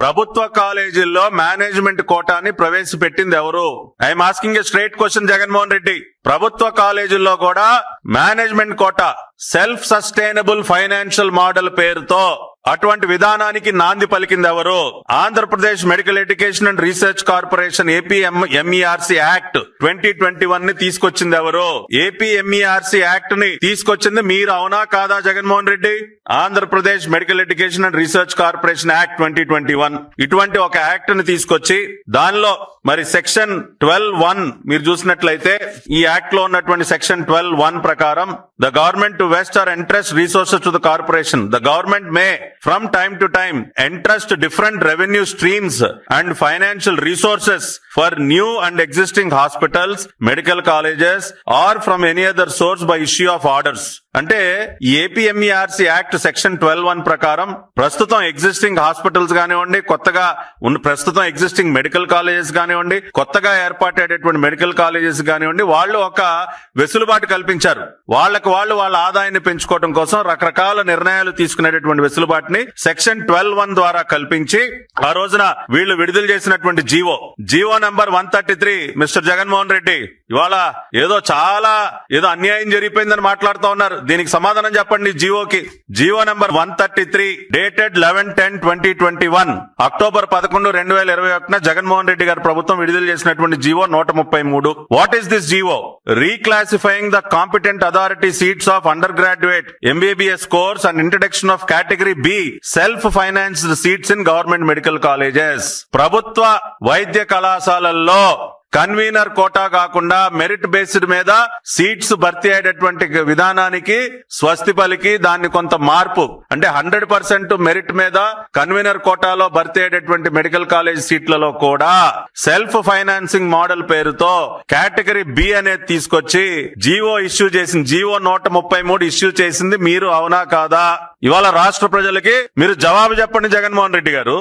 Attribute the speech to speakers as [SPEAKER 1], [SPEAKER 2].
[SPEAKER 1] ప్రభుత్వ కాలేజీల్లో మేనేజ్మెంట్ కోటాని ప్రవేశపెట్టింది ఎవరు? I'm asking a straight question Jaganmohan Reddy. ప్రభుత్వ కాలేజీల్లో కూడా management quota self sustainable financial model పేరుతో అటువంటి విధానానికి నాంది పలికింది ఎవరు? Andhra Pradesh medical education and research corporation APMERC act 2021 ని తీసుకొచ్చింది ఎవరు? ఏపీఎంఈఆర్సీ యాక్ట్ ని తీసుకొచ్చింది మీరు, అవునా కాదా Jaganmohan Reddy? Andhra Pradesh medical education and research corporation act 2021 ఇటువంటి ఒక యాక్ట్ ని తీసుకొచ్చి దానిలో మరి సెక్షన్ 12(1) మీరు చూసినట్లయితే ఈ యాక్ట్ లో ఉన్నటువంటి సెక్షన్ 12(1) ప్రకారం the government to vest or entrust resources to the corporation. The government may from time to time entrust different revenue streams and financial resources for new and existing hospitals, medical colleges or from any other source by issue of orders. అంటే ఏపీఎంఈఆర్సీ act section 12(1) ప్రకారం ప్రస్తుతం existing hospitals కానివ్వండి, కొత్తగా ఉన్న ప్రస్తుతం existing medical colleges కానివ్వండి, కొత్తగా ఏర్పాటయ్యేటటువంటి medical colleges కానివ్వండి, వాళ్ళు ఒక వెసులుబాటు కల్పించారు. వాళ్ళు వాళ్ళ ఆదాయాన్ని పెంచుకోవడం కోసం రకరకాల నిర్ణయాలు తీసుకునేటటువంటి వెసులుబాటుని సెక్షన్ 12(1) ద్వారా కల్పించి ఆ రోజున వీళ్ళు విడుదల చేసినటువంటి GO number 133. Mister Jaganmohan Reddy, ఇవాళ ఏదో అన్యాయం జరిగిపోయిందని మాట్లాడుతూ ఉన్నారు. దీనికి సమాధానం చెప్పండి. GO number 133 dated 11/10/2021 October 11, 2021 Jaganmohan Reddy గారి ప్రభుత్వం విడుదల చేసినటువంటి GO 133. What is this GO? Reclassifying the competent authority seats of undergraduate MBBS course and introduction of category B self financed seats in government medical colleges. ప్రభుత్వ వైద్య కళాశాలల్లో convener quota కాకుండా merit based మీద seats భర్తీ అయ్యేటటువంటి విధానానికి స్వస్తి పలికి దాన్ని కొంత మార్పు, అంటే 100% మెరిట్ మీద కన్వీనర్ కోటాలో భర్తీ అయ్యేటటువంటి మెడికల్ కాలేజ్ సీట్లలో కూడా సెల్ఫ్ ఫైనాన్సింగ్ మోడల్ పేరుతో కేటగిరీ B అనేది తీసుకొచ్చి జీవో 133 ఇష్యూ చేసింది మీరు, అవునా కాదా? ఇవాళ రాష్ట్ర ప్రజలకి మీరు జవాబు చెప్పండి జగన్మోహన్ రెడ్డి గారు.